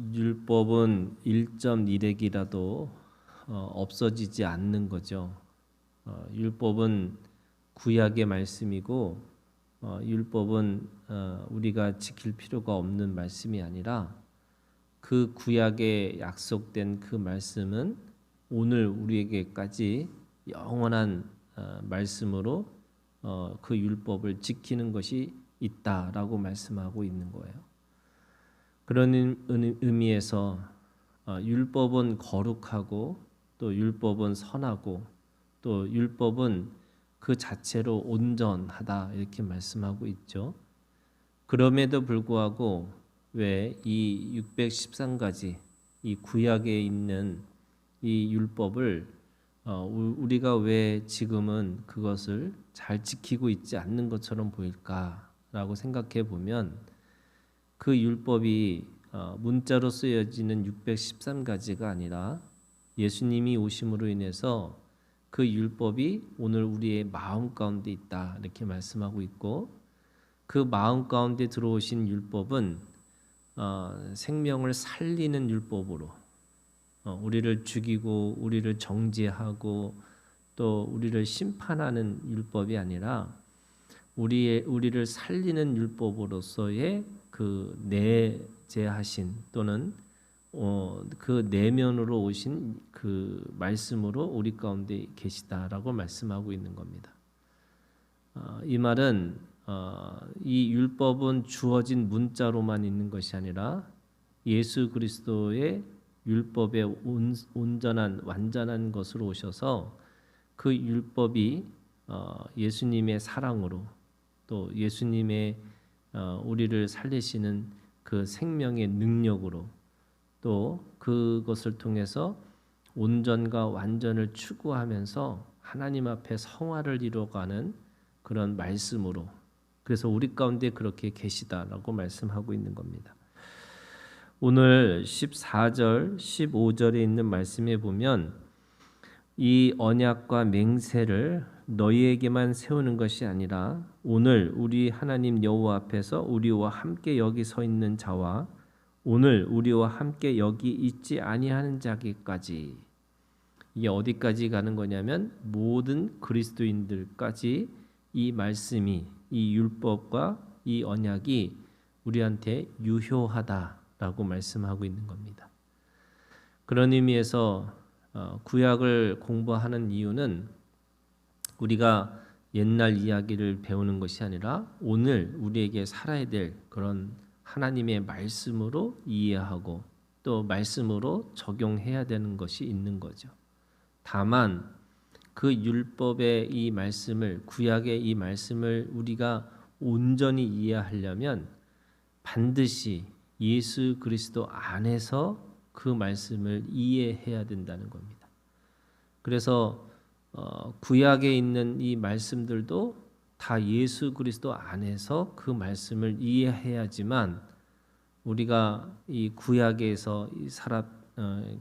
율법은 1.1핵이라도 없어지지 않는 거죠. 율법은 구약의 말씀이고 율법은 우리가 지킬 필요가 없는 말씀이 아니라 그 구약에 약속된 그 말씀은 오늘 우리에게까지 영원한 말씀으로 그 율법을 지키는 것이 있다라고 말씀하고 있는 거예요. 그런 의미에서 율법은 거룩하고 또 율법은 선하고 또 율법은 그 자체로 온전하다 이렇게 말씀하고 있죠. 그럼에도 불구하고 왜 이 613가지 이 구약에 있는 이 율법을 우리가 왜 지금은 그것을 잘 지키고 있지 않는 것처럼 보일까라고 생각해 보면 그 율법이 문자로 쓰여지는 613가지가 아니라 예수님이 오심으로 인해서 그 율법이 오늘 우리의 마음 가운데 있다 이렇게 말씀하고 있고 그 마음 가운데 들어오신 율법은 생명을 살리는 율법으로 우리를 죽이고 우리를 정죄하고 또 우리를 심판하는 율법이 아니라 우리를 살리는 율법으로서의 그 내재하신 또는 그 내면으로 오신 그 말씀으로 우리 가운데 계시다라고 말씀하고 있는 겁니다. 이 말은 이 율법은 주어진 문자로만 있는 것이 아니라 예수 그리스도의 율법의 온전한 완전한 것으로 오셔서 그 율법이 예수님의 사랑으로 또 예수님의 우리를 살리시는 그 생명의 능력으로 또 그것을 통해서 온전과 완전을 추구하면서 하나님 앞에 성화를 이루어가는 그런 말씀으로 그래서 우리 가운데 그렇게 계시다라고 말씀하고 있는 겁니다. 오늘 14절, 15절에 있는 말씀에 보면 이 언약과 맹세를 너희에게만 세우는 것이 아니라 오늘 우리 하나님 여호와 앞에서 우리와 함께 여기 서 있는 자와 오늘 우리와 함께 여기 있지 아니하는 자기까지 이게 어디까지 가는 거냐면 모든 그리스도인들까지 이 말씀이 이 율법과 이 언약이 우리한테 유효하다라고 말씀하고 있는 겁니다. 그런 의미에서 구약을 공부하는 이유는 우리가 옛날 이야기를 배우는 것이 아니라 오늘 우리에게 살아야 될 그런 하나님의 말씀으로 이해하고 또 말씀으로 적용해야 되는 것이 있는 거죠. 다만 그 율법의 이 말씀을 구약의 이 말씀을 우리가 온전히 이해하려면 반드시 예수 그리스도 안에서 그 말씀을 이해해야 된다는 겁니다. 그래서 구약에 있는 이 말씀들도 다 예수 그리스도 안에서 그 말씀을 이해해야지만 우리가 이 구약에서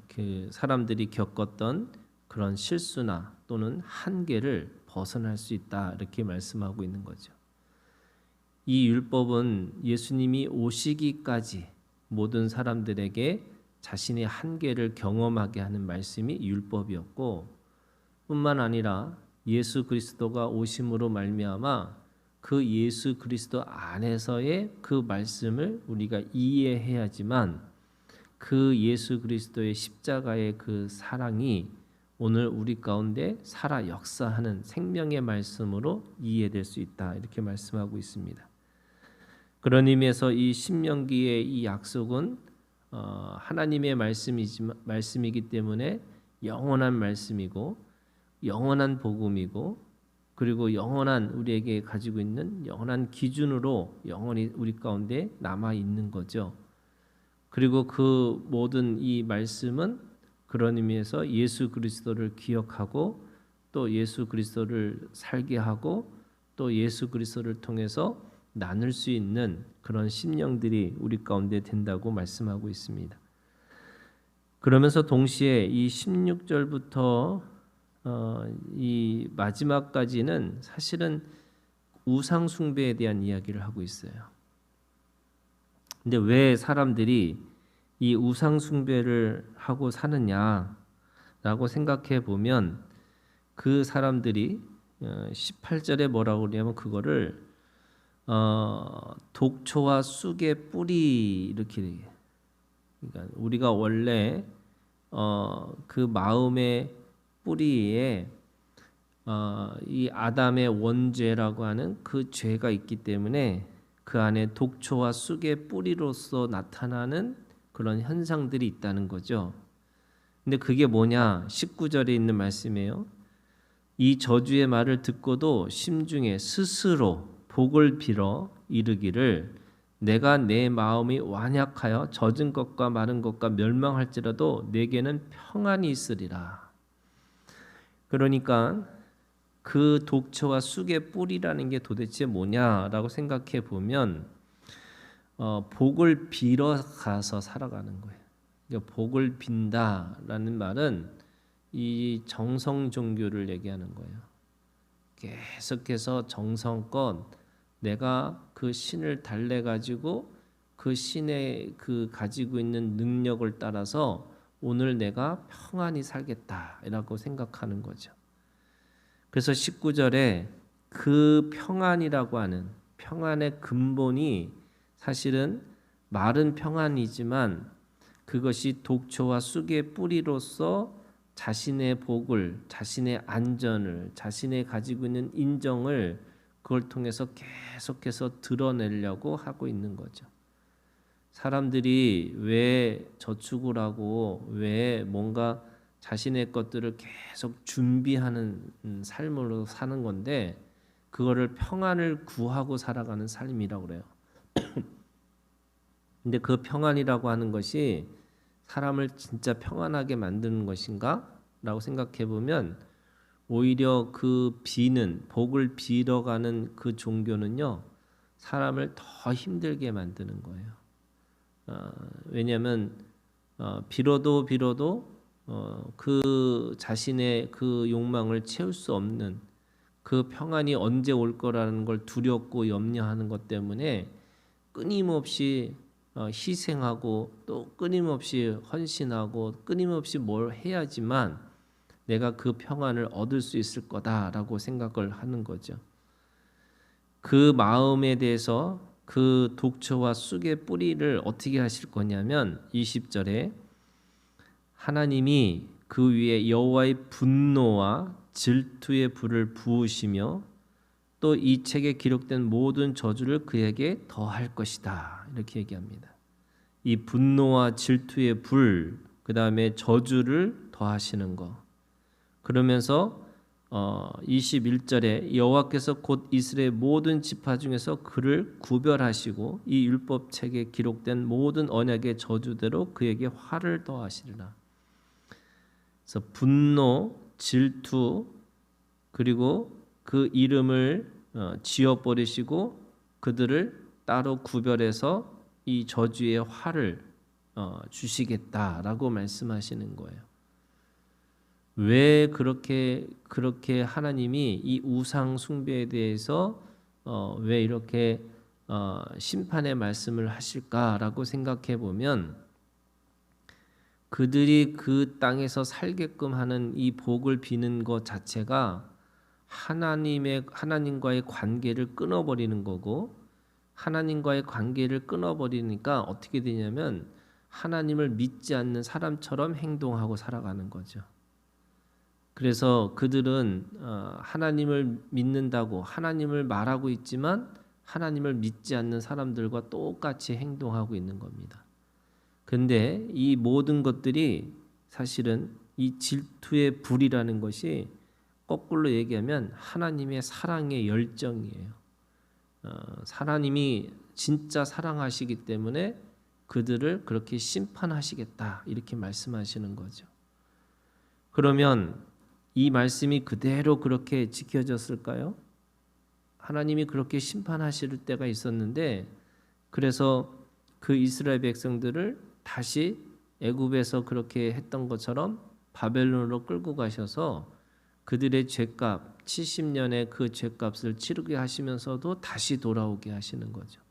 그 사람들이 겪었던 그런 실수나 또는 한계를 벗어날 수 있다 이렇게 말씀하고 있는 거죠. 이 율법은 예수님이 오시기까지 모든 사람들에게 자신의 한계를 경험하게 하는 말씀이 율법이었고 뿐만 아니라 예수 그리스도가 오심으로 말미암아 그 예수 그리스도 안에서의 그 말씀을 우리가 이해해야지만 그 예수 그리스도의 십자가의 그 사랑이 오늘 우리 가운데 살아 역사하는 생명의 말씀으로 이해될 수 있다 이렇게 말씀하고 있습니다. 그런 의미에서 이 신명기의 이 약속은 하나님의 말씀이기 때문에 영원한 말씀이고 영원한 복음이고 그리고 영원한 우리에게 가지고 있는 영원한 기준으로 영원히 우리 가운데 남아 있는 거죠. 그리고 그 모든 이 말씀은 그런 의미에서 예수 그리스도를 기억하고 또 예수 그리스도를 살게 하고 또 예수 그리스도를 통해서 나눌 수 있는 그런 심령들이 우리 가운데 된다고 말씀하고 있습니다. 그러면서 동시에 이 16절부터 이 마지막까지는 사실은 우상 숭배에 대한 이야기를 하고 있어요. 근데 왜 사람들이 이 우상 숭배를 하고 사느냐라고 생각해 보면 그 사람들이 18절에 뭐라고 그러냐면 그거를 독초와 쑥의 뿌리 이렇게 얘기해요. 그러니까 우리가 원래 그 마음의 뿌리에 이 아담의 원죄라고 하는 그 죄가 있기 때문에 그 안에 독초와 쑥의 뿌리로서 나타나는 그런 현상들이 있다는 거죠. 근데 그게 뭐냐? 19절에 있는 말씀이에요. 이 저주의 말을 듣고도 심중에 스스로 복을 빌어 이르기를 내가 내 마음이 완약하여 젖은 것과 마른 것과 멸망할지라도 내게는 평안이 있으리라. 그러니까 그 독초와 쑥의 뿌리라는 게 도대체 뭐냐라고 생각해 보면 복을 빌어 가서 살아가는 거예요. 그러니까 복을 빈다라는 말은 이 정성 종교를 얘기하는 거예요. 계속해서 정성껏 내가 그 신을 달래 가지고 그 신의 그 가지고 있는 능력을 따라서 오늘 내가 평안히 살겠다라고 생각하는 거죠. 그래서 19절에 그 평안이라고 하는 평안의 근본이 사실은 말은 평안이지만 그것이 독초와 쑥의 뿌리로서 자신의 복을, 자신의 안전을, 자신의 가지고 있는 인정을 그걸 통해서 계속해서 드러내려고 하고 있는 거죠. 사람들이 왜 저축을 하고 왜 뭔가 자신의 것들을 계속 준비하는 삶으로 사는 건데 그거를 평안을 구하고 살아가는 삶이라고 그래요. 근데 그 평안이라고 하는 것이 사람을 진짜 평안하게 만드는 것인가? 라고 생각해 보면 오히려 그 비는 복을 빌어가는 그 종교는요 사람을 더 힘들게 만드는 거예요. 왜냐하면 빌어도 그 자신의 그 욕망을 채울 수 없는 그 평안이 언제 올 거라는 걸 두렵고 염려하는 것 때문에 끊임없이 희생하고 또 끊임없이 헌신하고 끊임없이 뭘 해야지만 내가 그 평안을 얻을 수 있을 거다라고 생각을 하는 거죠. 그 마음에 대해서 그 독초와 쑥의 뿌리를 어떻게 하실 거냐면 20절에 하나님이 그 위에 여호와의 분노와 질투의 불을 부으시며 또 이 책에 기록된 모든 저주를 그에게 더할 것이다. 이렇게 얘기합니다. 이 분노와 질투의 불, 그 다음에 저주를 더하시는 거. 그러면서 21절에 여호와께서 곧 이스라엘 모든 지파 중에서 그를 구별하시고 이 율법책에 기록된 모든 언약의 저주대로 그에게 화를 더하시리라. 그래서 분노, 질투 그리고 그 이름을 지워버리시고 그들을 따로 구별해서 이 저주의 화를 주시겠다라고 말씀하시는 거예요. 왜 그렇게 하나님이 이 우상 숭배에 대해서 왜 이렇게 심판의 말씀을 하실까라고 생각해 보면 그들이 그 땅에서 살게끔 하는 이 복을 비는 것 자체가 하나님과의 관계를 끊어버리는 거고 하나님과의 관계를 끊어버리니까 어떻게 되냐면 하나님을 믿지 않는 사람처럼 행동하고 살아가는 거죠. 그래서 그들은 하나님을 믿는다고 하나님을 말하고 있지만 하나님을 믿지 않는 사람들과 똑같이 행동하고 있는 겁니다. 근데 이 모든 것들이 사실은 이 질투의 불이라는 것이 거꾸로 얘기하면 하나님의 사랑의 열정이에요. 하나님이 진짜 사랑하시기 때문에 그들을 그렇게 심판하시겠다 이렇게 말씀하시는 거죠. 그러면 이 말씀이 그대로 그렇게 지켜졌을까요? 하나님이 그렇게 심판하실 때가 있었는데 그래서 그 이스라엘 백성들을 다시 애굽에서 그렇게 했던 것처럼 바벨론으로 끌고 가셔서 그들의 죄값 70년의 그 죄값을 치르게 하시면서도 다시 돌아오게 하시는 거죠.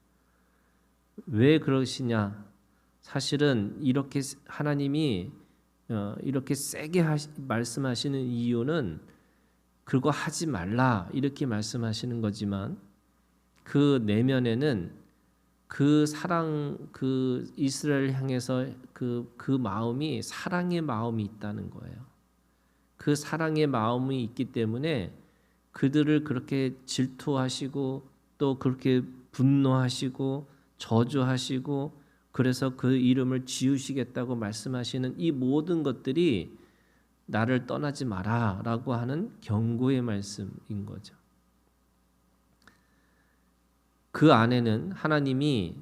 왜 그러시냐? 사실은 이렇게 하나님이 이렇게 세게 말씀하시는 이유는 그거 하지 말라 이렇게 말씀하시는 거지만 그 내면에는 그 사랑, 그 이스라엘 향해서 그 마음이 사랑의 마음이 있다는 거예요. 그 사랑의 마음이 있기 때문에 그들을 그렇게 질투하시고 또 그렇게 분노하시고 저주하시고 그래서 그 이름을 지우시겠다고 말씀하시는 이 모든 것들이 나를 떠나지 마라라고 하는 경고의 말씀인 거죠. 그 안에는 하나님이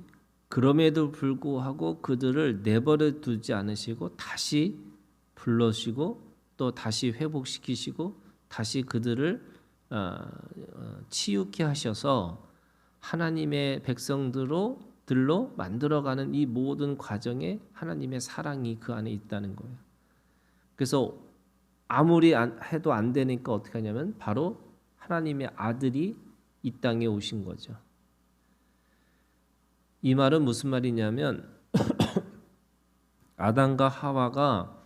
그럼에도 불구하고 그들을 내버려 두지 않으시고 다시 불러시고 또 다시 회복시키시고 다시 그들을 치유케 하셔서 하나님의 백성들로 만들어가는 이 모든 과정에 하나님의 사랑이 그 안에 있다는 거예요. 그래서 아무리 해도 안 되니까 어떻게 하냐면 바로 하나님의 아들이 이 땅에 오신 거죠. 이 말은 무슨 말이냐면 아담과 하와가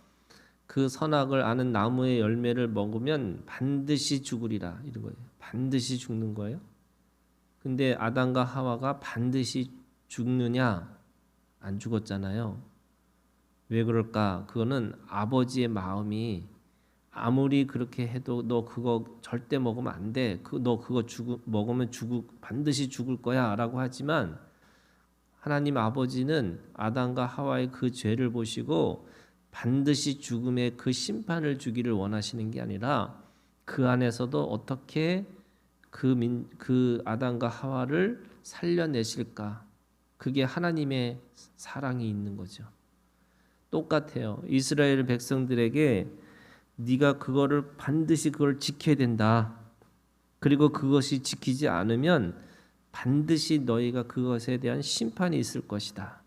그 선악을 아는 나무의 열매를 먹으면 반드시 죽으리라 이런 거예요. 반드시 죽는 거예요. 근데 아담과 하와가 반드시 죽느냐? 안 죽었잖아요. 왜 그럴까? 그거는 아버지의 마음이 아무리 그렇게 해도 너 그거 절대 먹으면 안 돼. 너 그거 먹으면 반드시 죽을 거야라고 하지만 하나님 아버지는 아담과 하와의 그 죄를 보시고 반드시 죽음의 그 심판을 주기를 원하시는 게 아니라 그 안에서도 어떻게 그 아담과 하와를 살려내실까? 그게 하나님의 사랑이 있는 거죠. 똑같아요. 이스라엘 백성들에게 네가 반드시 그걸 지켜야 된다. 그리고 그것이 지키지 않으면 반드시 너희가 그것에 대한 심판이 있을 것이다.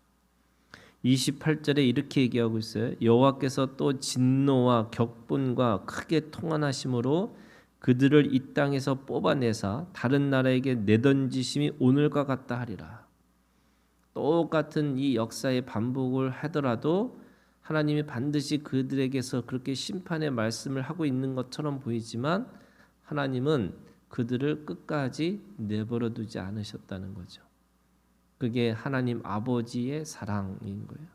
28절에 이렇게 얘기하고 있어요. 여호와께서 또 진노와 격분과 크게 통한하심으로 그들을 이 땅에서 뽑아내사 다른 나라에게 내던지심이 오늘과 같다 하리라. 똑같은 이 역사의 반복을 하더라도 하나님이 반드시 그들에게서 그렇게 심판의 말씀을 하고 있는 것처럼 보이지만 하나님은 그들을 끝까지 내버려 두지 않으셨다는 거죠. 그게 하나님 아버지의 사랑인 거예요.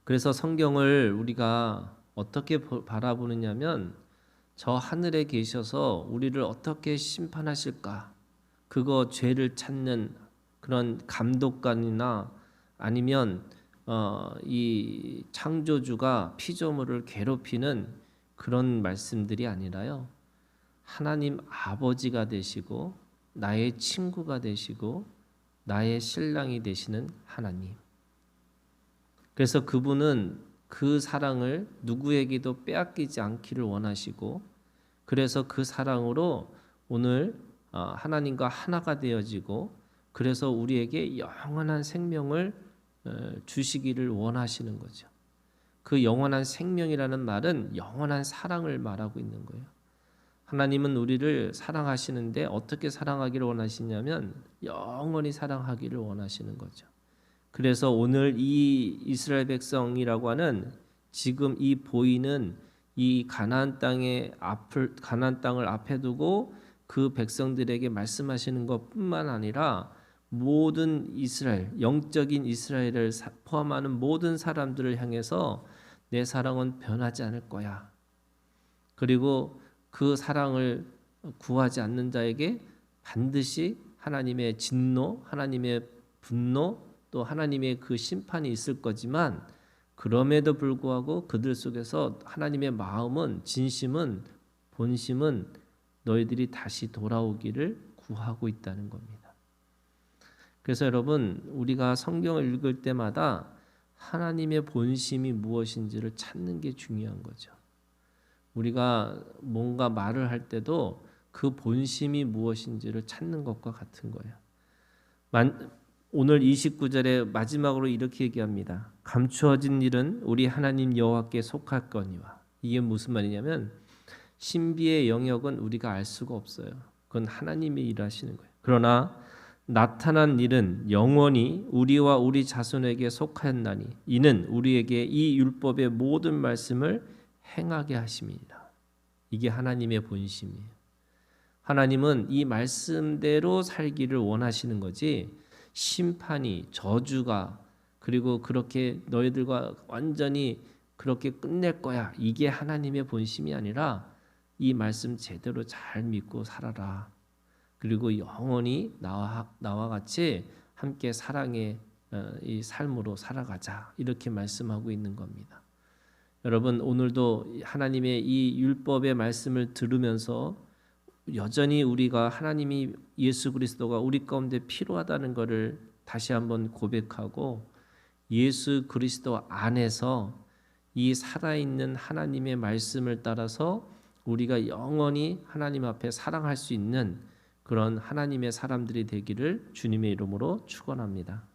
그래서 성경을 우리가 어떻게 바라보느냐면 저 하늘에 계셔서 우리를 어떻게 심판하실까? 그거 죄를 찾는 그런 감독관이나 아니면 이 창조주가 피조물을 괴롭히는 그런 말씀들이 아니라요. 하나님 아버지가 되시고 나의 친구가 되시고 나의 신랑이 되시는 하나님. 그래서 그분은 그 사랑을 누구에게도 빼앗기지 않기를 원하시고 그래서 그 사랑으로 오늘 하나님과 하나가 되어지고 그래서 우리에게 영원한 생명을 주시기를 원하시는 거죠. 그 영원한 생명이라는 말은 영원한 사랑을 말하고 있는 거예요. 하나님은 우리를 사랑하시는데 어떻게 사랑하기를 원하시냐면 영원히 사랑하기를 원하시는 거죠. 그래서 오늘 이 이스라엘 백성이라고 하는 지금 이 보이는 이 가나안 땅을 앞에 두고 그 백성들에게 말씀하시는 것뿐만 아니라 모든 이스라엘, 영적인 이스라엘을 포함하는 모든 사람들을 향해서 내 사랑은 변하지 않을 거야. 그리고 그 사랑을 구하지 않는 자에게 반드시 하나님의 진노, 하나님의 분노, 또 하나님의 그 심판이 있을 거지만 그럼에도 불구하고 그들 속에서 하나님의 마음은 진심은 본심은 너희들이 다시 돌아오기를 구하고 있다는 겁니다. 그래서 여러분 우리가 성경을 읽을 때마다 하나님의 본심이 무엇인지를 찾는 게 중요한 거죠. 우리가 뭔가 말을 할 때도 그 본심이 무엇인지를 찾는 것과 같은 거예요. 오늘 29절에 마지막으로 이렇게 얘기합니다. 감추어진 일은 우리 하나님 여호와께 속할거니와. 이게 무슨 말이냐면 신비의 영역은 우리가 알 수가 없어요. 그건 하나님이 일하시는 거예요. 그러나 나타난 일은 영원히 우리와 우리 자손에게 속하였나니 이는 우리에게 이 율법의 모든 말씀을 행하게 하심이니라. 이게 하나님의 본심이에요. 하나님은 이 말씀대로 살기를 원하시는 거지 심판이 저주가 그리고 그렇게 너희들과 완전히 그렇게 끝낼 거야. 이게 하나님의 본심이 아니라 이 말씀 제대로 잘 믿고 살아라. 그리고 영원히 나와 같이 함께 사랑의 이 삶으로 살아가자. 이렇게 말씀하고 있는 겁니다. 여러분 오늘도 하나님의 이 율법의 말씀을 들으면서 여전히 우리가 하나님이 예수 그리스도가 우리 가운데 필요하다는 것을 다시 한번 고백하고 예수 그리스도 안에서 이 살아있는 하나님의 말씀을 따라서 우리가 영원히 하나님 앞에 사랑할 수 있는 그런 하나님의 사람들이 되기를 주님의 이름으로 축원합니다.